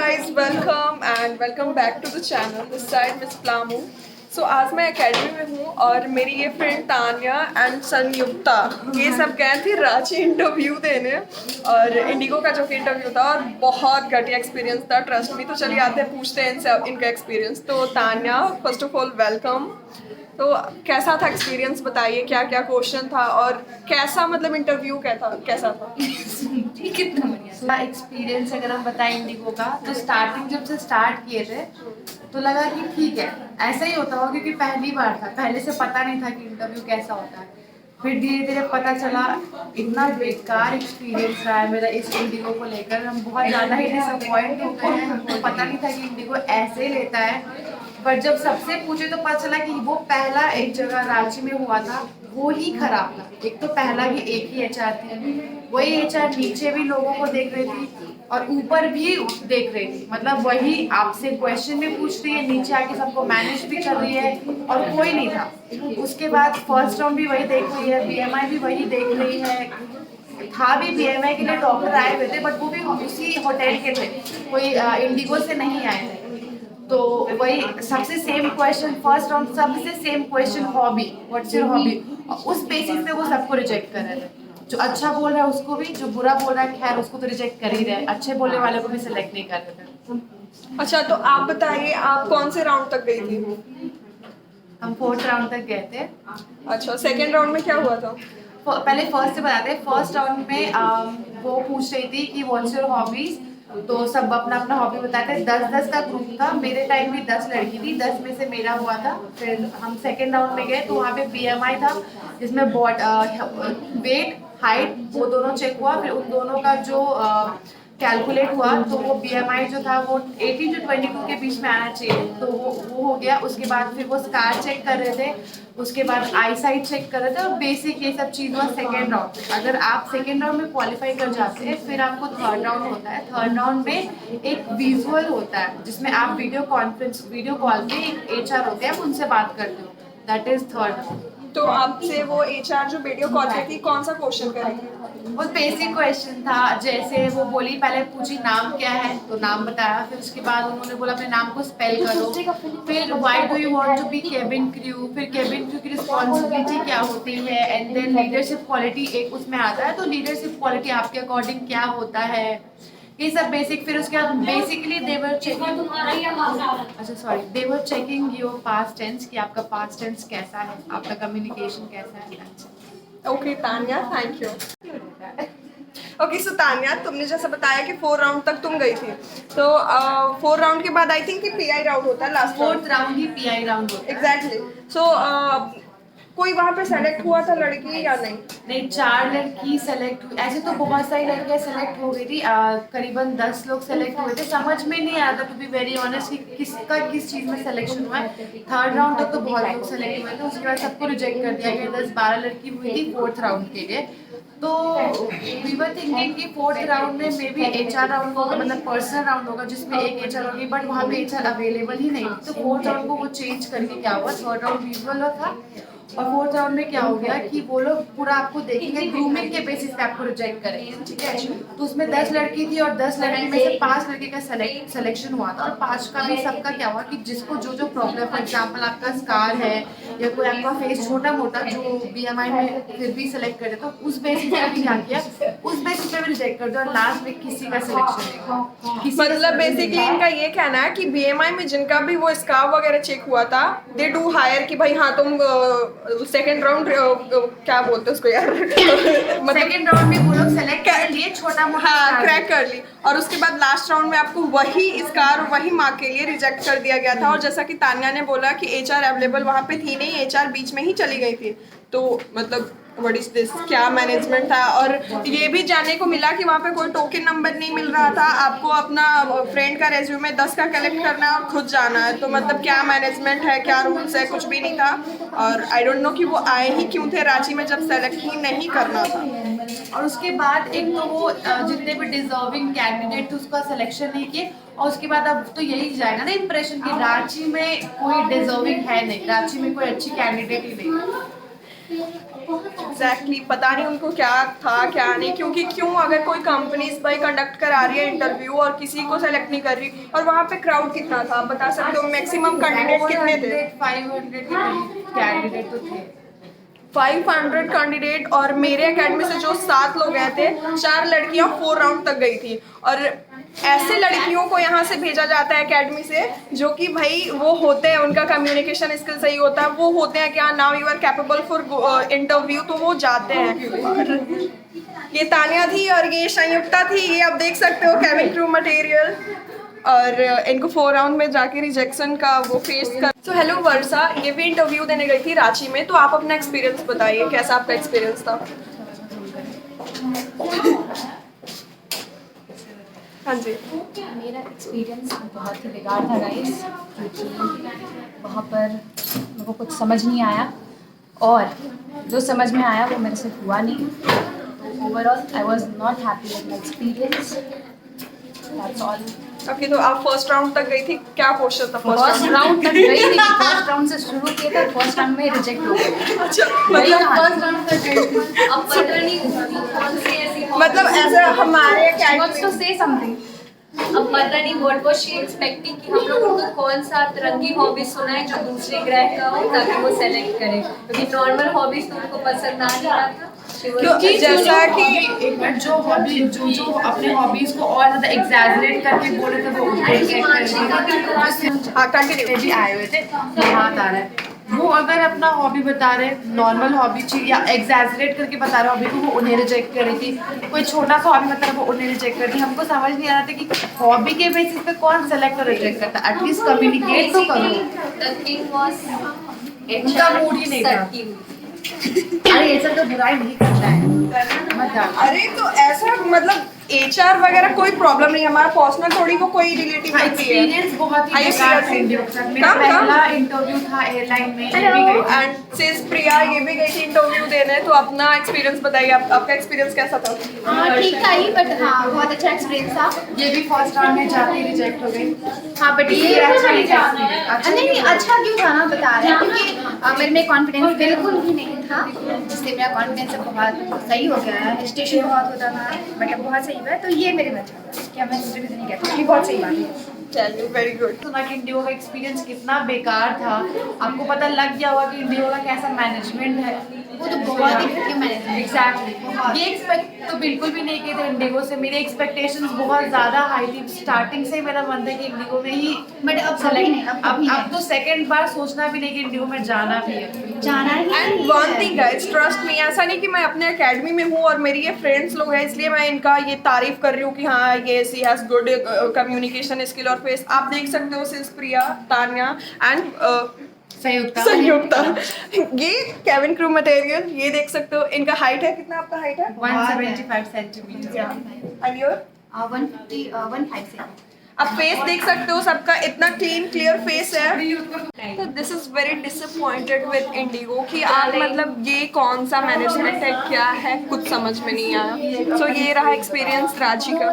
guys, welcome and welcome back to the channel. This side Miss Plamu. So आज मैं academy में हूँ और मेरी ये फ्रेंड तान्या एंड संयुक्ता ये सब गए थे रांची इंटरव्यू देने और इंडिगो का जो कि इंटरव्यू था और बहुत घटिया एक्सपीरियंस था, ट्रस्ट मी। तो चलिए आते हैं पूछते हैं इनसे इनका एक्सपीरियंस। तो Tanya, first of all welcome. तो कैसा था एक्सपीरियंस, बताइए क्या क्या क्वेश्चन था और कैसा मतलब इंटरव्यू कैसा था? कितना बढ़िया एक्सपीरियंस अगर हम बताएं इंडिगो का, तो स्टार्टिंग जब से स्टार्ट किए थे तो लगा कि ठीक है ऐसा ही होता होगा, क्योंकि पहली बार था, पहले से पता नहीं था कि इंटरव्यू कैसा होता है। फिर धीरे धीरे पता चला। इतना बेकार एक्सपीरियंस रहा है मेरा इस इंडिगो को लेकर। हम बहुत ज़्यादा ही डिसअपॉइंट हो गए हैं। हमको पता नहीं था कि इंडिगो ऐसे ही लेता है। पर जब सबसे पूछे तो पता चला कि वो पहला एक जगह रांची में हुआ था, वो ही खराब था। एक तो पहला ही एक ही एचआर थी, वही एचआर नीचे भी लोगों को देख रही थी और ऊपर भी देख रही थी। मतलब वही आपसे क्वेश्चन भी पूछ रही है, नीचे आके सबको मैनेज भी कर रही है और कोई नहीं था। उसके बाद फर्स्ट राउंड भी वही देख रही है, बीएमआई भी वही देख रही है। था भी बीएमआई के लिए डॉक्टर आए हुए थे, बट वो भी उसी होटल के थे, कोई इंडिगो से नहीं आए थे। तो वही सबसे सेम क्वेश्चन फर्स्ट राउंड, सबसे same question, hobby, what's your hobby. उस बेसिस पे वो सबको रिजेक्ट कर रहे थे। जो अच्छा बोल रहा है उसको भी, जो बुरा बोल रहा है खैर उसको तो रिजेक्ट कर ही रहे, अच्छे बोलने वाले को भी सिलेक्ट नहीं कर रहे थे। अच्छा, तो आप बताइए आप कौन से राउंड तक गई थी? हम 4th राउंड तक गए थे। अच्छा, सेकेंड राउंड में क्या हुआ था? पहले फर्स्ट से बताते हैं। फर्स्ट राउंड में वो पूछ रही थी कि व्हाट्स योर हॉबीज, तो सब अपना अपना हॉबी बताते हैं। 10-10 का ग्रुप था, मेरे टाइम भी 10 लड़की थी, 10 में से मेरा हुआ था। फिर हम सेकेंड राउंड में गए तो वहाँ पे बीएमआई था, जिसमें वेट हाइट वो दोनों चेक हुआ। फिर उन दोनों का जो कैलकुलेट हुआ तो वो बीएमआई जो था वो 18 से 22 के बीच में आना चाहिए, तो वो हो गया। उसके बाद फिर वो स्कार चेक कर रहे थे, उसके बाद आई साइट चेक कर रहे थे और बेसिक ये सब चीज़ हुआ सेकेंड राउंड में। अगर आप सेकेंड राउंड में क्वालिफाई कर जाते हैं फिर आपको थर्ड राउंड होता है। थर्ड राउंड में एक विजुअल होता है जिसमें आप वीडियो कॉल पे एक एचआर होते हैं, आप उनसे बात करते हो। That is third round. तो आपसे वो एचआर जो वीडियो कॉल पे थी कौन सा क्वेश्चन करेगी? वो बेसिक क्वेश्चन था, जैसे वो बोली, पहले पूछी नाम क्या है, तो नाम बताया। फिर उसके बाद उन्होंने बोला अपने नाम को स्पेल करो। फिर why do you want to be cabin crew, फिर केबिन क्रू की रिस्पॉन्सिबिलिटी क्या होती है, एंड देन लीडरशिप क्वालिटी एक उसमें आता है, तो लीडरशिप क्वालिटी आपके अकॉर्डिंग क्या होता है, ये सब बेसिक। फिर उसके बाद basically they were checking your past tense, कि आपका पास्ट टेंस कैसा है, आपका कम्युनिकेशन कैसा है। Okay Tanya, thank you. Okay, so Tanya, तुमने जैसा बताया कि 4 राउंड तक तुम गई थी, तो 4 राउंड के बाद आई थिंक कि पीआई राउंड होता है, लास्ट 4th राउंड ही पीआई राउंड होता है। एग्जैक्टली। सो कोई वहाँ पे सेलेक्ट हुआ था लड़की या नहीं? नहीं, 4 लड़की सेलेक्ट हुई। ऐसे तो बहुत सारी लड़कियां सेलेक्ट हो गई थी, करीबन 10 लोग सेलेक्ट हुए थे। समझ में नहीं आया था, टू बी वेरी ऑनेस्ट, कि किसका किस चीज़ में सिलेक्शन हुआ है। थर्ड राउंड तक तो बहुत लोग सेलेक्ट हुए थे, उसके बाद सबको रिजेक्ट कर दिया गया। 10-12 लड़की हुई थी 4th राउंड के लिए। तो वी वर थिंकिंग कि 4th राउंड में मे बी एचआर राउंड होगा, मतलब पर्सनल राउंड होगा जिसमें एक एचआर होगी, बट वहाँ पे एचआर अवेलेबल ही नहीं थी। तो 4th राउंड को वो चेंज करके क्या हुआ, 3rd राउंड विजुअल था और 4th राउंड में क्या हो गया कि वो लोग पूरा आपको देखेंगे, ग्रूमिंग के बेसिस पे आपको रिजेक्ट करेंगे, ठीक है। तो उसमें 10 लड़की थी और 10 लड़की में से 5 लड़के का सिलेक्शन हुआ था। और 5 का भी सबका क्या हुआ कि जिसको जो जो प्रॉब्लम, फॉर एग्जाम्पल आपका स्कार है या कोई आपका फेस छोटा मोटा जो बीएमआई में फिर भी सिलेक्ट करे, तो उस बेसिस पे भी क्या किया, उस बेसिस पे भी रिजेक्ट कर दिया और लास्ट में किसी का सिलेक्शन नहीं। मतलब बेसिकली इनका ये कहना है कि बीएमआई में जिनका भी वो स्कार्फ वगैरह चेक हुआ था, दे डू हायर कि भाई हाँ तुम सेकेंड राउंड क्या बोलते हैं उसको यार मतलब सेकेंड राउंड में वो लोग सेलेक्ट कर लिए, छोटा मोटा हाँ क्रैक कर ली, और उसके बाद लास्ट राउंड में आपको वही स्कार और वही मार्क के लिए रिजेक्ट कर दिया गया था। और जैसा कि तान्या ने बोला कि एचआर अवेलेबल वहाँ पे थी नहीं, एचआर बीच में ही चली गई थी। तो मतलब व्हाट इज दिस, क्या मैनेजमेंट था। और ये भी जानने को मिला कि वहाँ पे कोई टोकन नंबर नहीं मिल रहा था, आपको अपना फ्रेंड का रेज्यूमे 10 का कलेक्ट करना है और खुद जाना है। तो मतलब क्या मैनेजमेंट है, क्या रूल्स है, कुछ भी नहीं था। और आई डोंट नो कि वो आए ही क्यों थे रांची में जब सेलेक्ट ही नहीं करना था। और उसके बाद एक तो वो जितने भी डिजर्विंग कैंडिडेट थे उसका सिलेक्शन नहीं किए। और उसके बाद अब तो यही जाएगा ना इंप्रेशन कि रांची में कोई डिजर्विंग है नहीं, रांची में कोई अच्छी कैंडिडेट ही नहीं। एग्जैक्टली पता नहीं उनको क्या था क्या नहीं, क्योंकि क्यों अगर कोई कंपनीज भाई कंडक्ट करा रही है इंटरव्यू और किसी को सेलेक्ट नहीं कर रही, और वहाँ पे क्राउड कितना था आप बता सकते हो, मैक्सिमम कैंडिडेट कितने थे? 500 कैंडिडेट तो थे। 500 कैंडिडेट, और मेरे एकेडमी से जो 7 लोग गए थे, 4 लड़कियां 4 राउंड तक गई थी। और ऐसे लड़कियों को यहाँ से भेजा जाता है एकेडमी से जो कि भाई वो होते हैं, उनका कम्युनिकेशन स्किल सही होता है, वो होते हैं क्या now you are capable for interview, तो वो जाते हैं। और ये तानिया थी और ये संयुक्ता थी, ये आप देख सकते हो केविन क्रू मटेरियल, और इनको 4 राउंड में जाके रिजेक्शन का वो फेस कर। सो हेलो वर्षा, ये भी इंटरव्यू देने गई थी रांची में, तो आप अपना एक्सपीरियंस बताइए, कैसा आपका एक्सपीरियंस था? हाँ जी। मेरा एक्सपीरियंस बहुत ही बेकार था गाइस, क्योंकि वहाँ पर मेरे को कुछ समझ नहीं आया, और जो समझ में आया वो मेरे से हुआ नहीं। तो overall I was not happy with my experience, that's all. Okay, तो आप फर्स्ट राउंड तक गई थी, क्या क्वेश्चन था फर्स्ट राउंड तक गई थी, फर्स्ट राउंड से शुरू किया था, फर्स्ट राउंड में रिजेक्ट हो गई। अच्छा, फर्स्ट राउंड तक गई थी। अब पता नहीं कौन सी ऐसी मतलब ऐसा हमारे Wants academy to say something. अब पता नहीं व्हाट वाज शी एक्सपेक्टिंग कि हम लोगों को कौन सा रंगी हॉबी सुनाए जो दूसरे ग्रह का हो, ताकि वो सेलेक्ट करें, क्योंकि नॉर्मल हॉबीज तो उनको पसंद आ नहीं रहा था। क्योंकि जैसा कि एक मिनट, जो हॉबी जो अपने हॉबीज को और ज्यादा एग्जैजरेट करके बोल रहे थे वो हाँ कंटिन्यू भी आए हुए थे, याद आ रहा है। वो अगर अपना हॉबी बता रहे, नॉर्मल हॉबी चीज या एग्जैजरेट करके बता रहे हॉबी को, वो उन्हें रिजेक्ट कर रही थी। कोई छोटा सा हॉबी बता रहा वो उन्हें रिजेक्ट कर रही थी। हमको समझ नहीं आ रहा था कि हॉबी के बेसिस पे कौन सेलेक्ट और रिजेक्ट करता है। एटलीस्ट कम्युनिकेट तो करो। The thing was उनका मूड ही नहीं था। सटकी हुई। अरे ये सब तो बुराई नहीं करता है, मत जाओ। अरे तो ऐसा मतलब HR वगैरह कोई प्रॉब्लम नहीं है, हमारा पर्सनल थोड़ी को कोई रिलेटिव नहीं है। एक्सपीरियंस बहुत ही Are you बेकार था serious? इंडिया के साथ। मेरा कब? पहला इंटरव्यू था एयरलाइन में, ये भी गई थी। एंड सिस प्रिया ये भी गई थी इंटरव्यू देने, तो अपना एक्सपीरियंस बताइए, आपका एक्सपीरियंस कैसा था? ठीक था ही, बट हाँ बहुत अच्छा एक्सपीरियंस था। ये भी फर्स्ट राउंड में जाते ही रिजेक्ट हो गई। हाँ बट ये अच्छा नहीं था। नहीं अच्छा क्यों था ना बता रहे हैं, क्योंकि मेरे में कॉन्फिडेंस बिल्कुल भी नहीं था, जिससे मेरा कॉन्फिडेंस बहुत सही हो गया है। स्टेशन बहुत होता था, मतलब बहुत सही हुआ है, तो ये मेरे में अच्छा क्या मैं इंटरव्यू नहीं कहती, ये बहुत सही बात है। चलिए वेरी गुड। सुना कि इंडिगो का एक्सपीरियंस कितना बेकार था। आपको पता लग गया होगा कि इंडिगो का कैसा मैनेजमेंट है। वो तो बहुत ही घटिया मैनेजमेंट। एग्जैक्टली, ये एक्सपेक्ट तो बिल्कुल भी नहीं किए थे इंडिगो से। मेरी एक्सपेक्टेशंस बहुत ज़्यादा हाई थी। स्टार्टिंग से ही मेरा मन था कि इंडिगो में ही बट अब कभी नहीं, अब तो सेकंड बार सोचना भी नहीं कि इंडिगो में जाना भी है। जाना ही and one thing guys, trust me, ऐसा नहीं कि मैं अपने एकेडमी में हूँ और मेरी ये फ्रेंड्स लोग हैं इसलिए मैं इनका ये तारीफ कर रही हूँ कि हाँ ये सी हैज गुड कम्युनिकेशन स्किल और फेस। आप देख सकते हो सिंस प्रिया, तान्या एंड संयुक्ता, ये केविन क्रू मटेरियल, ये देख सकते हो। इनका हाइट है कितना? आपका हाइट है 175 सेंटीमीटर। एंड योर 150 से। आप फेस देख सकते हो सबका, इतना क्लीन क्लियर फेस है। तो this is very disappointed with Indigo कि आप मतलब ये कौन सा मैनेजमेंट है, क्या है, कुछ समझ में नहीं आया। सो ये रहा एक्सपीरियंस रांची का।